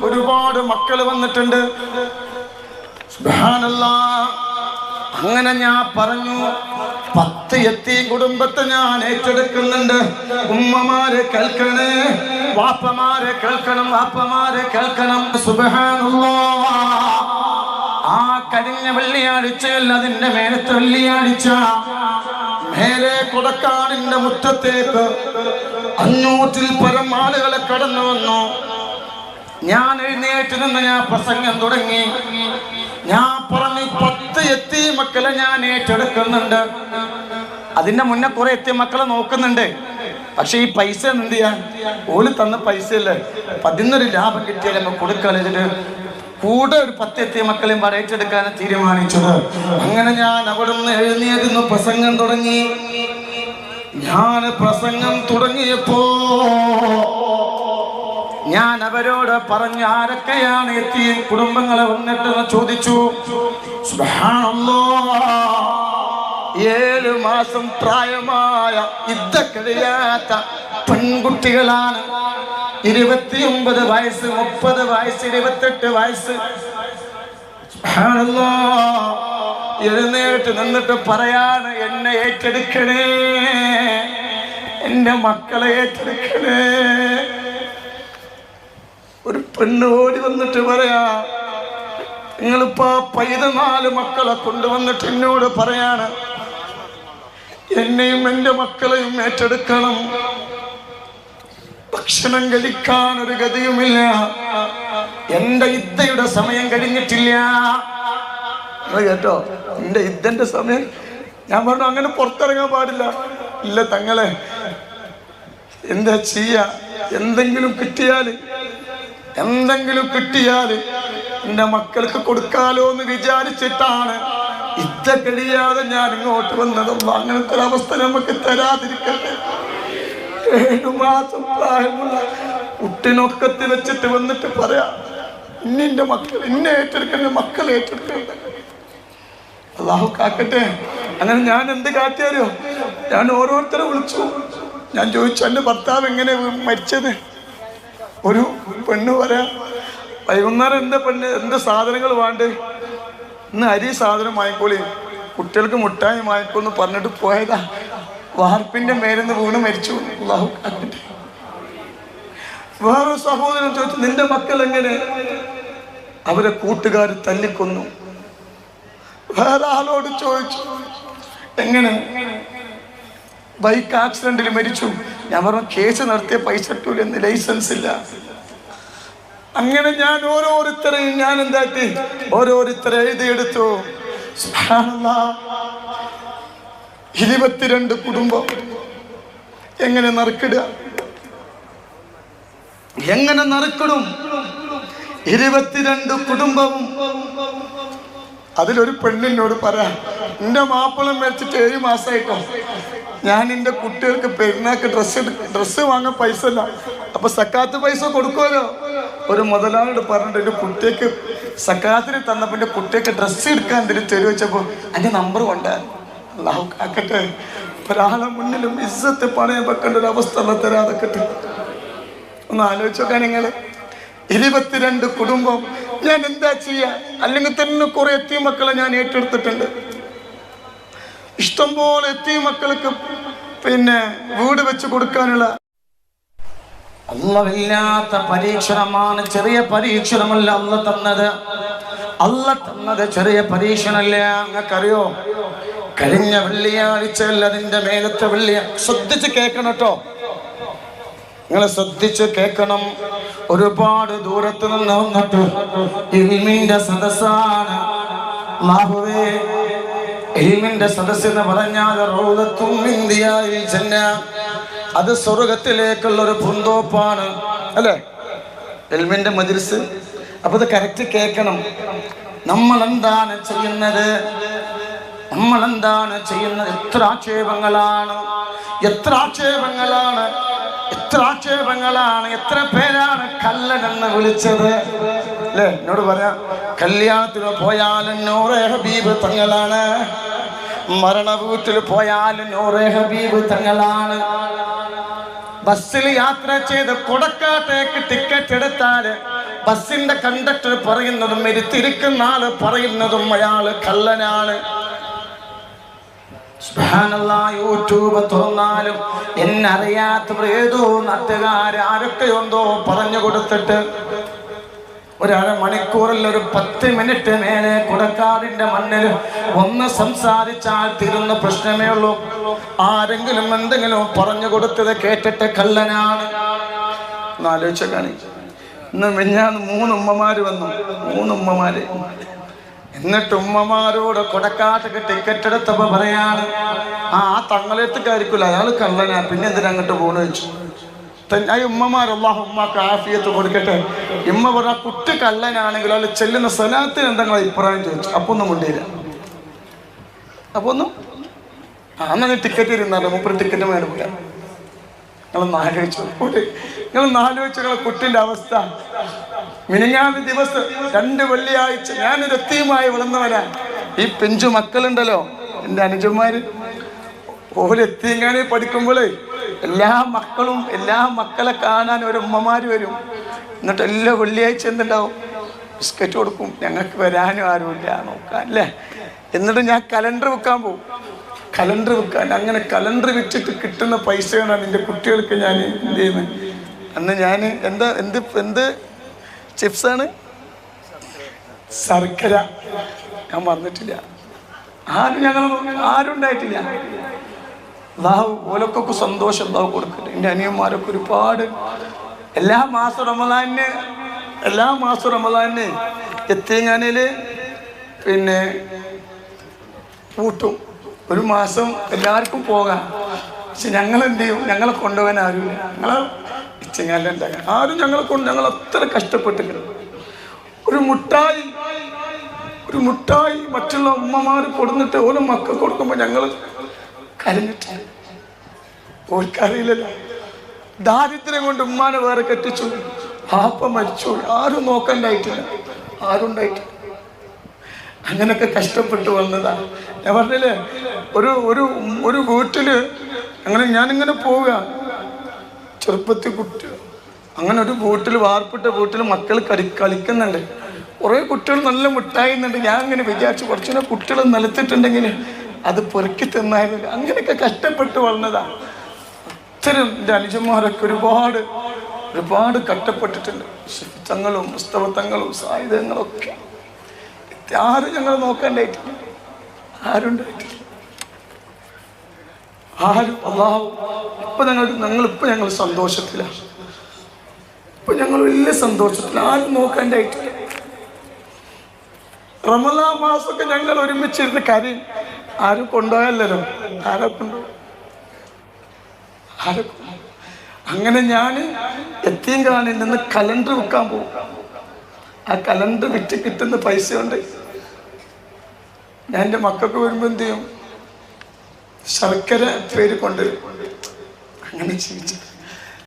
ഒരുപാട് മക്കൾ വന്നിട്ടുണ്ട്. സുബ്ഹാനല്ലാഹ്. അങ്ങനെ ഞാൻ പറഞ്ഞു 10 യതീം കുടുംബത്തെ ഞാൻ ഏറ്റെടുക്കുന്നുണ്ട്. ഉമ്മമാരെ കേൾക്കണേ, വാപ്പമാരെ കേൾക്കണം, വാപ്പമാരെ കേൾക്കണം. സുബ്ഹാനല്ലാഹ്. ആ കഴിഞ്ഞ വെള്ളിയാഴ്ചയല്ല, അതിന്റെ മേലത്തെ വെള്ളിയാഴ്ച മേലെ കൊടക്കാടിന്റെ മുറ്റത്തേക്ക് 500-ൽ പരം ആളുകളെ കടന്നു വന്നു. ഞാൻ എഴുന്നേറ്റ് നിന്ന് ഞാൻ പ്രസംഗം തുടങ്ങി. ഞാൻ പറഞ്ഞു 10 യതീം മക്കളെ ഞാൻ ഏറ്റെടുക്കുന്നുണ്ട്. അതിന്റെ മുന്നേ കുറെ യതീം മക്കളെ നോക്കുന്നുണ്ട്. പക്ഷെ ഈ പൈസ എന്ത് ചെയ്യാൻ? ഓല് തന്ന പൈസയല്ലേ, 11 ലാഭം കിട്ടിയാൽ നമുക്ക് കൊടുക്കാനിട്ട് കൂടെ ഒരു 10 യതീം മക്കളെയും ഏറ്റെടുക്കാൻ തീരുമാനിച്ചത്. അങ്ങനെ ഞാൻ അവിടുന്ന് എഴുന്നേറ്റ് പ്രസംഗം തുടങ്ങി. ഞാൻ പ്രസംഗം തുടങ്ങിയപ്പോ ഞാൻ അവരോട് പറഞ്ഞു, ആരൊക്കെയാണ് യതീം കുടുംബങ്ങളെ വന്നിട്ടെന്ന് ചോദിച്ചു. സുബ്ഹാനല്ലാഹ്. 7 മാസം പ്രായമായ ഇദ്ദ കഴിയാത്ത പെൺകുട്ടികളാണ്. 29 വയസ്സ്, 30 വയസ്സ്, 28 വയസ്സ്. സുബ്ഹാനല്ലാഹ്. എഴുന്നേറ്റ് നിന്നിട്ട് പറയാണ്, എന്നെ ഏറ്റെടുക്കണേ, എന്റെ മക്കളെ ഏറ്റെടുക്കണേ. ഒരു പെണ്ണ് ഓടി വന്നിട്ട് പറയാ, നിങ്ങളിപ്പോ 14 മക്കളെ കൊണ്ടുവന്നിട്ട് എന്നോട് പറയാണ്, എന്നെയും എൻ്റെ മക്കളെയും ഏറ്റെടുക്കണം. ഭക്ഷണം കഴിക്കാൻ ഒരു ഗതിയുമില്ല, എന്റെ ഇദ്ദയുടെ സമയം കഴിഞ്ഞിട്ടില്ല. കേട്ടോ, എന്റെ ഇദ്ദന്റെ സമയം. ഞാൻ പറഞ്ഞു, അങ്ങനെ പുറത്തിറങ്ങാൻ പാടില്ല. ഇല്ല തങ്ങളെ, എന്താ ചെയ്യാ? എന്തെങ്കിലും കിട്ടിയാല് എന്റെ മക്കൾക്ക് കൊടുക്കാലോ എന്ന് വിചാരിച്ചിട്ടാണ് ഇദ്ദ കഴിയാതെ ഞാൻ ഇങ്ങോട്ട് വന്നത്. അങ്ങനത്തെ ഒരു അവസ്ഥ നമുക്ക് തരാതിരിക്കട്ടെ. 7 മാസം പ്രായമുള്ള കുട്ടിനൊക്കത്തി വെച്ചിട്ട് വന്നിട്ട് പറയാ, ഇന്നെ മക്കൾ, ഇന്നെ ഏറ്റെടുക്കണ്ട, മക്കളെ ഏറ്റെടുക്കണ്ട. അല്ലാഹു കാക്കട്ടെ. അങ്ങനെ ഞാൻ എന്ത് കാട്ടിയാലോ, ഞാൻ ഓരോരുത്തരെ വിളിച്ചു. ഞാൻ ചോദിച്ചു, എൻ്റെ ഭർത്താവ് എങ്ങനെ മരിച്ചത്? ഒരു പെണ്ണ് പറയാ, വൈകുന്നേരം എൻ്റെ സാധനങ്ങൾ വേണ്ടേ, ഇന്ന് അരി സാധനം വാങ്ങിക്കോളി, കുട്ടികൾക്ക് മുട്ടായി വാങ്ങിക്കോന്ന് പറഞ്ഞിട്ട് പോയതാ. വാർപ്പിന്റെ മേലെന്ന് വീണ് മരിച്ചു. അല്ലാഹു കാക്കട്ടെ. വേറൊരു സഹോദരൻ ചോദിച്ചു, നിന്റെ മക്കൾ എങ്ങനെ? അവരെ കൂട്ടുകാർ തല്ലിക്കൊന്നു. വേറെ ആളോട് ചോദിച്ചു, എങ്ങനെ? ബൈക്ക് ആക്സിഡന്റിൽ മരിച്ചു. ഞാൻ പറഞ്ഞു, കേസ് നടത്തിയ പൈസ കിട്ടൂലെന്ന്, ലൈസൻസ് ഇല്ല. അങ്ങനെ ഞാൻ ഓരോരുത്തരെയും ഞാൻ എന്താക്കി, ഓരോരുത്തരെ എഴുതിയെടുത്തു. സുബ്ഹാനല്ലാഹ്. 22 കുടുംബം എങ്ങനെ നറുക്കിടുക? എങ്ങനെ നറുക്കിടും? 22 കുടുംബവും. അതിലൊരു പെണ്ണിനോട് പറയാം, എൻ്റെ മാപ്പിളം മരിച്ചിട്ട് 7 മാസമായിട്ടോ, ഞാൻ എൻ്റെ കുട്ടികൾക്ക് പെരുന്നാൾക്ക് ഡ്രസ്സ് വാങ്ങാൻ പൈസ ഇല്ല, അപ്പൊ സക്കാത്ത് പൈസ കൊടുക്കുമല്ലോ. ഒരു മുതലാളിയോട് പറഞ്ഞിട്ട് എൻ്റെ കുട്ടിക്ക് സക്കാത്തിന് തന്നപ്പോൾ എൻ്റെ കുട്ടിക്ക് ഡ്രസ്സ് എടുക്കാൻ തരുവച്ചപ്പോൾ എൻ്റെ നമ്പർ കൊണ്ടാണ്. അല്ലാഹു കാക്കട്ടെ. ഒരാളെ മുന്നിലും ഇസ്സത്ത് പണയം വെക്കേണ്ട ഒരു അവസ്ഥ തരാതെക്കട്ടെ. ഒന്ന് ആലോചിച്ച് നോക്കാൻ നിങ്ങൾ. 22 കുടുംബം. ഞാൻ എന്താ ചെയ്യാ? അല്ലെങ്കിൽ തന്നെ കുറെ യതീം മക്കളെ ഞാൻ ഏറ്റെടുത്തിട്ടുണ്ട്. ഇഷ്ടംപോലെ യതീം മക്കൾക്ക് വീട് വെച്ച് കൊടുക്കാനുള്ള. അല്ലാഹുവില്ലാത്ത പരീക്ഷണമാണ്, ചെറിയ പരീക്ഷണമല്ല അല്ലാഹു തന്നത്. അല്ലാഹു തന്നത് ചെറിയ പരീക്ഷണമല്ല. നിങ്ങൾക്കറിയോ, കഴിഞ്ഞ വെള്ളിയാഴ്ചയല്ല, അതിന്റെ മേലത്തെ വെള്ളിയാഴ്ച. ശ്രദ്ധിച്ച് കേൾക്കണം കേട്ടോ, നിങ്ങൾ ശ്രദ്ധിച്ച് കേൾക്കണം. ഒരുപാട് ദൂരത്ത് നിന്ന് വന്നിട്ട് ഇൽമിന്റെ സദസ്സാണ്. അല്ലാഹുവേ, ഇൽമിന്റെ സദസ്സ് എന്ന് പറഞ്ഞാൽ റൗളത്തും മിൻ ദിയാഇൽ ജന്ന, അത് സ്വർഗത്തിലേക്കുള്ള ഒരു പൂന്തോപ്പാണ്, അല്ലേ? ഇൽമിന്റെ മജ്‌ലിസ്. അപ്പൊ ഇത് കറക്റ്റ് കേൾക്കണം. നമ്മൾ എന്താണ് ചെയ്യുന്നത്? എത്ര ആക്ഷേപങ്ങളാണ്, എത്ര പേരാണ് കള്ളനെന്ന് വിളിച്ചത്, അല്ലേ? എന്നോട് പറയാം, കല്യാണത്തിന് പോയാലും നൂറെ ഹബീബ് തങ്ങളാണ്, മരണ വീട്ടിൽ പോയാലും നൂറെ ഹബീബ് തങ്ങളാണ്. ബസ്സിൽ യാത്ര ചെയ്ത് കൊടക്കാട്ടേക്ക് ടിക്കറ്റ് എടുത്താല് ബസ്സിന്റെ കണ്ടക്ടർ പറയുന്നതും ഇരുത്തിരിക്കുന്ന ആള് പറയുന്നതും അയാള് കള്ളനാണ്. സുബ്ഹാനല്ലാഹ്, യൂട്യൂബ് തുറന്നാലും എന്നറിയാത്തവർ ഏതോ നാട്ടുകാര് ആരൊക്കെയുണ്ടോ പറഞ്ഞു കൊടുത്തിട്ട് ഒരമണിക്കൂറിൽ ഒരു 10 മിനിറ്റ് മേലെ കൊടക്കാടിന്റെ മണ്ണിൽ ഒന്ന് സംസാരിച്ചാൽ തീരുന്ന പ്രശ്നമേ ഉള്ളൂ. ആരെങ്കിലും എന്തെങ്കിലും പറഞ്ഞു കൊടുത്തത് കേട്ടിട്ട് കള്ളനാണ്. ആലോചിച്ച കാണി. ഇന്ന് മിഞ്ഞാന്ന് 3 ഉമ്മമാര് വന്നു. 3 ഉമ്മമാര്. എന്നിട്ട് ഉമ്മമാരോട് കൊടക്കാട്ടേക്ക് ടിക്കറ്റ് എടുത്തപ്പോ പറയാണ്, ആ തങ്ങളെടുത്തേക്കായിരിക്കില്ല, അയാൾ കള്ളനാ, പിന്നെ എന്തിനാ അങ്ങോട്ട് പോണെന്ന് വെച്ചു. ഉമ്മമാർ അല്ലാഹു ഉമ്മാക്ക് ആഫിയത്ത് കൊടുക്കട്ടെ. ഉമ്മ പറഞ്ഞ കുട്ടി കള്ളനാണെങ്കിൽ അയാൾ ചെല്ലുന്ന സ്വലാത്തിന് എന്തെങ്കിലും അഭിപ്രായം ചോദിച്ചു. അപ്പൊ ഒന്നും കൊണ്ടില്ല. അപ്പൊ ഒന്നും അന്ന് ടിക്കറ്റ് ഇരുന്നാലോ, 3 ടിക്കറ്റ് മേലെ പോയാ. നിങ്ങളൊന്ന് ആലോചിച്ചു, നിങ്ങളെ കുട്ടിന്റെ അവസ്ഥ. മിനിഞ്ഞാന്ന് ദിവസം 2 വെള്ളിയാഴ്ച ഞാനൊരു എത്തിയുമായി വളർന്നവനാ. ഈ പിഞ്ചു മക്കളുണ്ടല്ലോ, എൻ്റെ അനുജന്മാര്, ഓലെത്തിങ്ങാനെ പഠിക്കുമ്പോഴേ എല്ലാ മക്കളെ കാണാൻ ഒരു ഉമ്മമാര് വരും. എന്നിട്ട് എല്ലാ വെള്ളിയാഴ്ച എന്തുണ്ടാവും, ബിസ്ക്കറ്റ് കൊടുക്കും. ഞങ്ങൾക്ക് വരാനും ആരുമില്ല നോക്കാൻ അല്ലേ. എന്നിട്ട് ഞാൻ കലണ്ടർ വെക്കാൻ പോകും. കലണ്ടർ വെക്കാൻ, അങ്ങനെ കലണ്ടർ വെച്ചിട്ട് കിട്ടുന്ന പൈസയാണ് എൻ്റെ കുട്ടികൾക്ക് ഞാൻ എന്ത് ചെയ്യുന്നത്. അന്ന് ഞാൻ എന്ത് ചിപ്സാണ്, ശർക്കര ഞാൻ മറന്നിട്ടില്ല. ആരും ഉണ്ടായിട്ടില്ല. അല്ലാഹു ഓലൊക്കെ സന്തോഷം അല്ലാഹു കൊടുക്കട്ടെ. എൻ്റെ അനിയന്മാരൊക്കെ ഒരുപാട് എല്ലാ മാസം റമദാനിന് എത്തിങ്ങാനയില് പിന്നെ കൂട്ടും. ഒരു മാസം എല്ലാവർക്കും പോകാം. പക്ഷെ ഞങ്ങൾ എന്ത് ചെയ്യും, ഞങ്ങളെ കൊണ്ടുപോകാൻ ആരുമില്ല. ഞങ്ങളെ ഇച്ചങ്ങാലുണ്ടാകാൻ ആരും ഞങ്ങൾ അത്ര കഷ്ടപ്പെട്ടിട്ടുണ്ട്. ഒരു മുട്ടായി മറ്റുള്ള ഉമ്മമാർ കൊടുന്നിട്ട് ഓരോ മക്കൾ കൊടുക്കുമ്പോൾ ഞങ്ങൾ കരഞ്ഞിട്ട് ഓർക്കറിയില്ലല്ലോ. ദാരിദ്ര്യം കൊണ്ട് ഉമ്മാനെ വേറെ കെട്ടിച്ചു, പാപ്പ മരിച്ചു, ആരും നോക്കണ്ടായിട്ടില്ല, ആരും ഉണ്ടായിട്ടില്ല. അങ്ങനെയൊക്കെ കഷ്ടപ്പെട്ടു വന്നതാ. ഞാൻ പറഞ്ഞില്ലേ, ഒരു വീട്ടില് അങ്ങനെ ഞാനിങ്ങനെ പോവുക, ചെറുപ്പത്തിൽ കുട്ടി അങ്ങനെ ഒരു വീട്ടിൽ, വാർപ്പിട്ട വീട്ടിൽ മക്കൾ കളിക്കുന്നുണ്ട്. കുറേ കുട്ടികൾ നല്ല മിഠായിന്നുണ്ട്. ഞാൻ ഇങ്ങനെ വിചാരിച്ചു കുറച്ചുകൂടെ കുട്ടികൾ നിലത്തിട്ടുണ്ടെങ്കിൽ അത് പെറുക്കി തിന്നായിരുന്നു. അങ്ങനെയൊക്കെ കഷ്ടപ്പെട്ട് വളർന്നതാ. അത്തരം എൻ്റെ അനുജന്മാരൊക്കെ ഒരുപാട് കഷ്ടപ്പെട്ടിട്ടുണ്ട്. തങ്ങളും പുസ്തകങ്ങളും സായുധങ്ങളൊക്കെ ആരും ഞങ്ങൾ നോക്കാണ്ടായിട്ടില്ല, ആരും ഉണ്ടായിട്ടില്ല. അല്ലാഹു ഞങ്ങൾ സന്തോഷത്തിലാണ്. ഇപ്പൊ ഞങ്ങൾ വലിയ സന്തോഷത്തിലാണ്, ആരും നോക്കാണ്ടായിട്ടില്ല. റമദാൻ മാസമൊക്കെ ഞങ്ങൾ ഒരുമിച്ചിരുന്ന് കരയും. ആരും കൊണ്ടുപോയല്ലോ, ആരെ കൊണ്ടുപോകും. അങ്ങനെ ഞാൻ യത്തീംഖാനയിൽ നിന്ന് കലണ്ടർ വിൽക്കാൻ പോകും. ആ കലണ്ടർ വിറ്റ് കിട്ടുന്ന പൈസ കൊണ്ട് ഞാൻ എൻ്റെ മക്കൾക്ക് വരുമ്പോൾ എന്ത് ചെയ്യും, ശർക്കര പേര് കൊണ്ടുവരും. അങ്ങനെ ജീവിച്ചു.